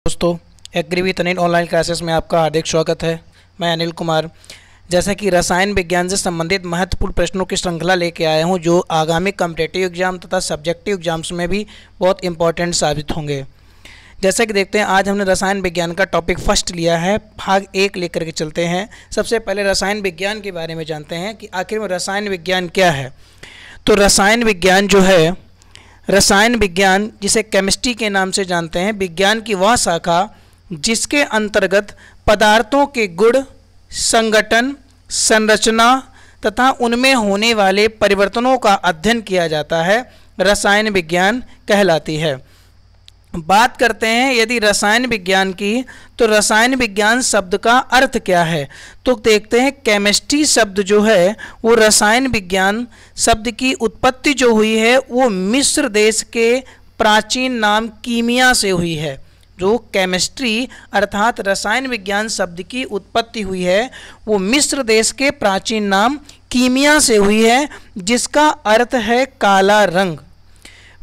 दोस्तों, agree with Anil online classes में आपका हार्दिक स्वागत है। मैं अनिल कुमार। जैसा कि रसायन विज्ञान से संबंधित महत्वपूर्ण प्रश्नों की श्रृंखला लेके आया हूं, जो आगामी कॉम्पिटिटिव एग्जाम तथा सब्जेक्टिव एग्जाम्स में भी बहुत इंपॉर्टेंट साबित होंगे। जैसा कि देखते हैं, आज हमने रसायन विज्ञान का टॉपिक फर्स्ट लिया है, भाग 1 लेकर के चलते हैं। सबसे पहले रसायन विज्ञान के बारे में जानते हैं कि आखिर में रसायन विज्ञान क्या है। तो रसायन विज्ञान जो है, रसायन विज्ञान जिसे केमिस्ट्री के नाम से जानते हैं, विज्ञान की वह शाखा जिसके अंतर्गत पदार्थों के गुण, संगठन, संरचना तथा उनमें होने वाले परिवर्तनों का अध्ययन किया जाता है, रसायन विज्ञान कहलाती है। बात करते हैं यदि रसायन विज्ञान की, तो रसायन विज्ञान शब्द का अर्थ क्या है। तो देखते हैं, केमिस्ट्री शब्द जो है वो रसायन विज्ञान शब्द की उत्पत्ति जो हुई है वो मिस्र देश के प्राचीन नाम कीमिया से हुई है। जो केमिस्ट्री अर्थात रसायन विज्ञान शब्द की उत्पत्ति हुई है वो मिस्र देश के प्राचीन नाम कीमिया से हुई है, जिसका अर्थ है काला रंग।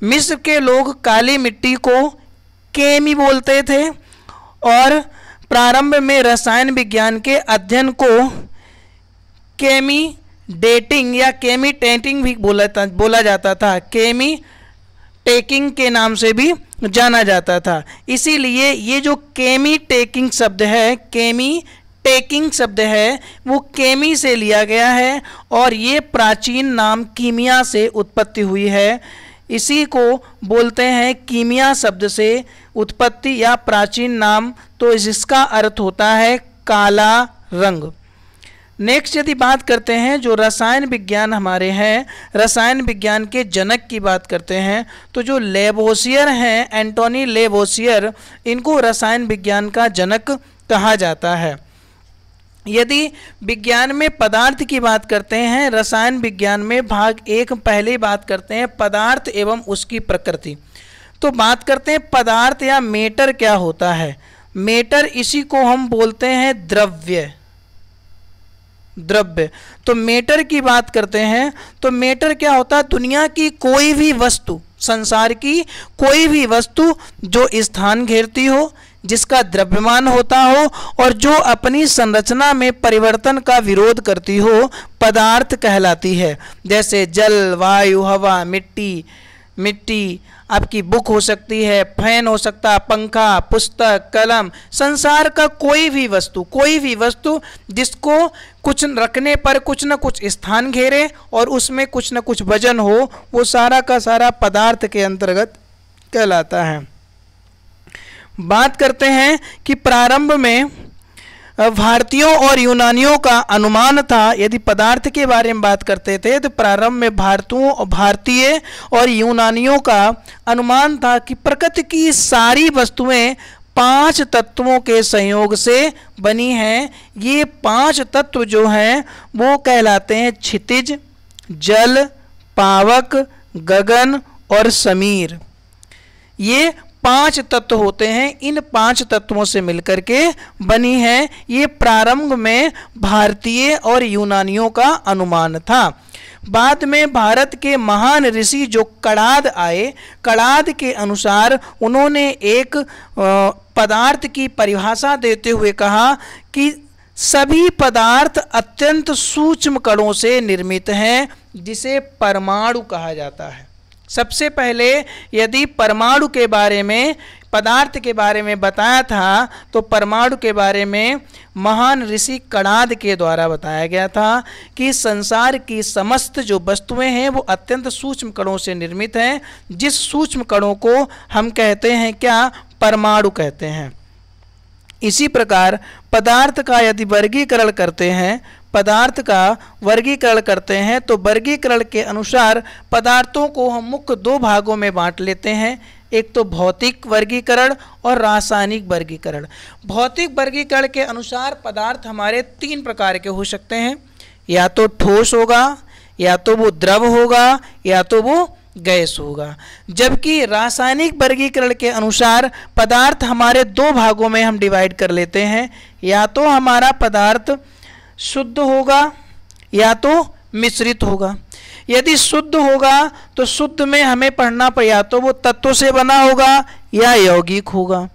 मिस्र के लोग काली मिट्टी को केमी बोलते थे और प्रारंभ में रसायन विज्ञान के अध्ययन को केमी डेटिंग या केमी टेंटिंग भी बोला जाता था। केमी टेकिंग के नाम से भी जाना जाता था। इसीलिए ये जो केमी टेकिंग शब्द है, केमी टेकिंग शब्द है, वो केमी से लिया गया है और ये प्राचीन नाम कीमिया से उत्पत्ति हुई है। इसी को बोलते हैं कीमिया शब्द से उत्पत्ति या प्राचीन नाम। तो इसका अर्थ होता है काला रंग। नेक्स्ट यदि बात करते हैं, जो रसायन विज्ञान हमारे हैं, रसायन विज्ञान के जनक की बात करते हैं, तो जो लेवोसियर हैं, एंटोनी लेवोसियर, इनको रसायन विज्ञान का जनक कहा जाता है। यदि विज्ञान में पदार्थ की बात करते हैं, रसायन विज्ञान में भाग 1 पहले बात करते हैं पदार्थ एवं उसकी प्रकृति। तो बात करते हैं पदार्थ या मेटर क्या होता है। मेटर, इसी को हम बोलते हैं द्रव्य। तो मेटर की बात करते हैं तो मेटर क्या होता है, दुनिया की कोई भी वस्तु, संसार की कोई भी वस्तु जो स्थान घेरती हो, जिसका द्रव्यमान होता हो और जो अपनी संरचना में परिवर्तन का विरोध करती हो, पदार्थ कहलाती है। जैसे जल, वायु, हवा, मिट्टी आपकी बुक हो सकती है, फैन हो सकता है, पंखा, पुस्तक, कलम, संसार का कोई भी वस्तु जिसको कुछ रखने पर कुछ न कुछ स्थान घेरे और उसमें कुछ न कुछ वजन हो, वो सारा का सारा पदार्थ के अंतर्गत कहलाता है। बात करते हैं कि प्रारंभ में भारतीयों और यूनानियों का अनुमान था। यदि पदार्थ के बारे में बात करते थे तो प्रारंभ में भारतीय और यूनानियों का अनुमान था कि प्रकृति की सारी वस्तुएं 5 तत्वों के संयोग से बनी हैं। ये 5 तत्व जो हैं वो कहलाते हैं क्षितिज, जल, पावक, गगन और समीर। ये 5 तत्व होते हैं। इन 5 तत्वों से मिलकर के बनी है। ये प्रारंभ में भारतीय और यूनानियों का अनुमान था। बाद में भारत के महान ऋषि जो कणाद आए, कणाद के अनुसार उन्होंने एक पदार्थ की परिभाषा देते हुए कहा कि सभी पदार्थ अत्यंत सूक्ष्म कणों से निर्मित हैं, जिसे परमाणु कहा जाता है। सबसे पहले यदि परमाणु के बारे में, पदार्थ के बारे में बताया था, तो परमाणु के बारे में महान ऋषि कणाद के द्वारा बताया गया था कि संसार की समस्त जो वस्तुएं हैं वो अत्यंत सूक्ष्म कणों से निर्मित हैं, जिस सूक्ष्म कणों को हम कहते हैं क्या, परमाणु कहते हैं। इसी प्रकार पदार्थ का यदि वर्गीकरण करते हैं, तो वर्गीकरण के अनुसार पदार्थों को हम मुख्य 2 भागों में बांट लेते हैं। एक तो भौतिक वर्गीकरण और रासायनिक वर्गीकरण। भौतिक वर्गीकरण के अनुसार पदार्थ हमारे 3 प्रकार के हो सकते हैं, या तो ठोस होगा, या तो वो द्रव होगा, या तो वो गैस होगा। जबकि रासायनिक वर्गीकरण के अनुसार पदार्थ हमारे 2 भागों में हम डिवाइड कर लेते हैं, या तो हमारा पदार्थ शुद्ध होगा या तो मिश्रित होगा। यदि शुद्ध होगा तो शुद्ध में हमें पढ़ना पर या तो वो तत्व से बना होगा या यौगिक होगा।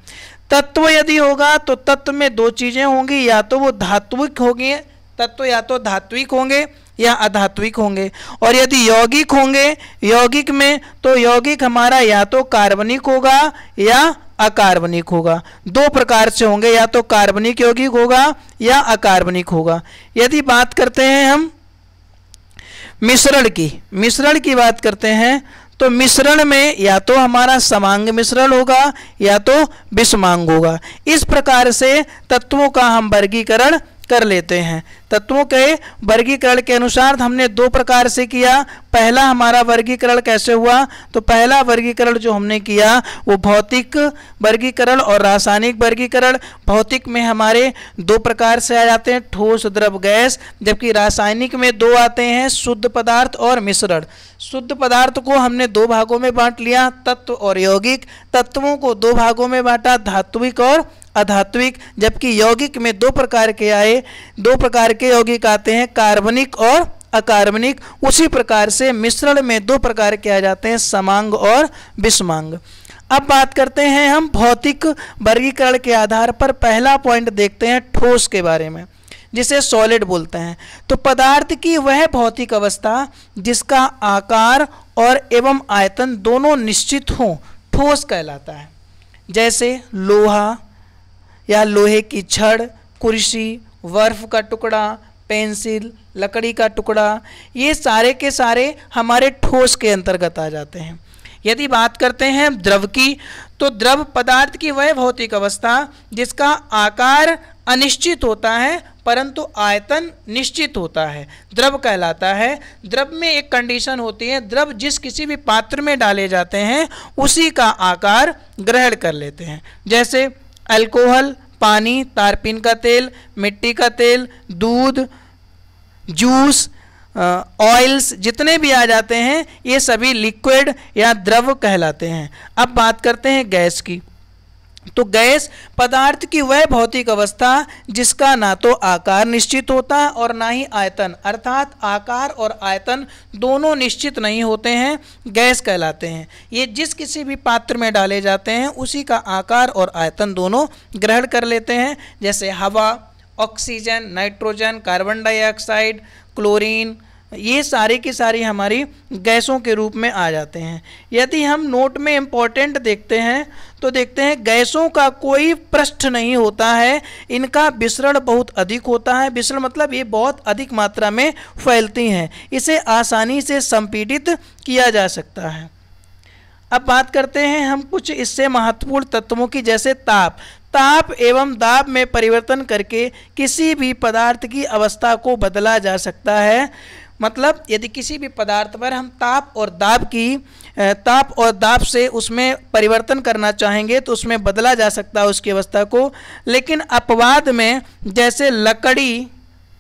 तत्व यदि होगा तो तत्व में दो चीजें होंगी, या तो वो धात्विक होंगे तत्व, या तो धात्विक होंगे या अधात्विक होंगे। और यदि यौगिक होंगे, यौगिक में तो यौगिक हमारा या तो कार्बनिक होगा या अकार्बनिक होगा। दो प्रकार से होंगे, या तो कार्बनिक यौगिक होगा या अकार्बनिक होगा। यदि बात करते हैं हम मिश्रण की बात करते हैं तो मिश्रण में या तो हमारा समांग मिश्रण होगा या तो विषमांग होगा। इस प्रकार से तत्वों का हम वर्गीकरण कर लेते हैं। तत्वों के वर्गीकरण के अनुसार हमने दो प्रकार से किया। पहला हमारा वर्गीकरण कैसे हुआ, तो पहला वर्गीकरण जो हमने किया वो भौतिक वर्गीकरण और रासायनिक वर्गीकरण। भौतिक में हमारे दो प्रकार से आ जाते हैं, ठोस, द्रव, गैस, जबकि रासायनिक में दो आते हैं, शुद्ध पदार्थ और मिश्रण। शुद्ध पदार्थ को हमने दो भागों में बांट लिया, तत्व और यौगिक। तत्वों को दो भागों में बांटा, धात्विक और अधात्विक, जबकि यौगिक में दो प्रकार के आए, दो प्रकार के यौगिक आते हैं, कार्बनिक और अकार्बनिक। उसी प्रकार से मिश्रण में दो प्रकार के आ जाते हैं, समांग और विषमांग। अब बात करते हैं हम भौतिक वर्गीकरण के आधार पर। पहला पॉइंट देखते हैं ठोस के बारे में, जिसे सॉलिड बोलते हैं। तो पदार्थ की वह भौतिक अवस्था जिसका आकार और एवं आयतन दोनों निश्चित हों, ठोस कहलाता है। जैसे लोहा या लोहे की छड़, कुर्सी, बर्फ का टुकड़ा, पेंसिल, लकड़ी का टुकड़ा, ये सारे के सारे हमारे ठोस के अंतर्गत आ जाते हैं। यदि बात करते हैं द्रव की, तो द्रव पदार्थ की वह भौतिक अवस्था जिसका आकार अनिश्चित होता है परंतु आयतन निश्चित होता है, द्रव कहलाता है। द्रव में एक कंडीशन होती है, द्रव जिस किसी भी पात्र में डाले जाते हैं उसी का आकार ग्रहण कर लेते हैं। जैसे अल्कोहल, पानी, तारपीन का तेल, मिट्टी का तेल, दूध, जूस, ऑयल्स, जितने भी आ जाते हैं ये सभी लिक्विड या द्रव कहलाते हैं। अब बात करते हैं गैस की। तो गैस पदार्थ की वह भौतिक अवस्था जिसका ना तो आकार निश्चित होता है और ना ही आयतन, अर्थात आकार और आयतन दोनों निश्चित नहीं होते हैं, गैस कहलाते हैं। ये जिस किसी भी पात्र में डाले जाते हैं उसी का आकार और आयतन दोनों ग्रहण कर लेते हैं। जैसे हवा, oxygen, nitrogen, carbon dioxide, chlorine, ये सारी की सारी हमारी गैसों के रूप में आ जाते हैं। यदि हम नोट में इम्पोर्टेंट देखते हैं तो देखते हैं गैसों का कोई पृष्ठ नहीं होता है, इनका विसरण बहुत अधिक होता है। विसरण मतलब ये बहुत अधिक मात्रा में फैलती हैं, इसे आसानी से संपीड़ित किया जा सकता है। अब बात करते हैं हम कुछ इससे महत्वपूर्ण तत्वों की, जैसे ताप एवं दाब में परिवर्तन करके किसी भी पदार्थ की अवस्था को बदला जा सकता है। मतलब यदि किसी भी पदार्थ पर हम ताप और दाब से उसमें परिवर्तन करना चाहेंगे तो उसमें बदला जा सकता है उसकी अवस्था को। लेकिन अपवाद में जैसे लकड़ी,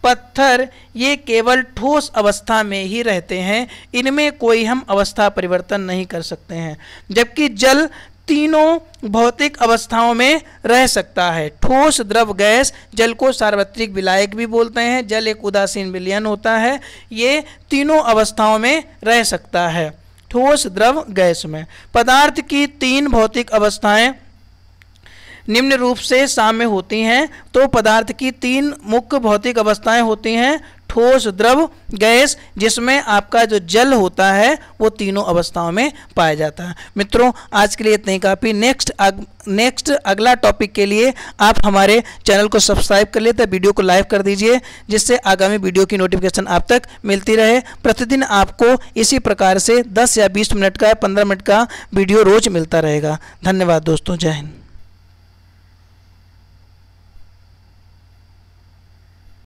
पत्थर, ये केवल ठोस अवस्था में ही रहते हैं, इनमें कोई हम अवस्था परिवर्तन नहीं कर सकते हैं। जबकि जल तीनों भौतिक अवस्थाओं में रह सकता है, ठोस, द्रव, गैस। जल को सार्वत्रिक विलायक भी बोलते हैं, जल एक उदासीन विलयन होता है, ये तीनों अवस्थाओं में रह सकता है, ठोस, द्रव, गैस में। पदार्थ की तीन भौतिक अवस्थाएं निम्न रूप से साम्य होती हैं। तो पदार्थ की तीन मुख्य भौतिक अवस्थाएं होती हैं, ठोस, द्रव, गैस, जिसमें आपका जो जल होता है वो तीनों अवस्थाओं में पाया जाता है। मित्रों, आज के लिए इतना ही काफ़ी। नेक्स्ट अगला टॉपिक के लिए आप हमारे चैनल को सब्सक्राइब कर लेते, वीडियो को लाइक कर दीजिए, जिससे आगामी वीडियो की नोटिफिकेशन आप तक मिलती रहे। प्रतिदिन आपको इसी प्रकार से 10 या 20 मिनट का, 15 मिनट का वीडियो रोज मिलता रहेगा। धन्यवाद दोस्तों, जय हिंद।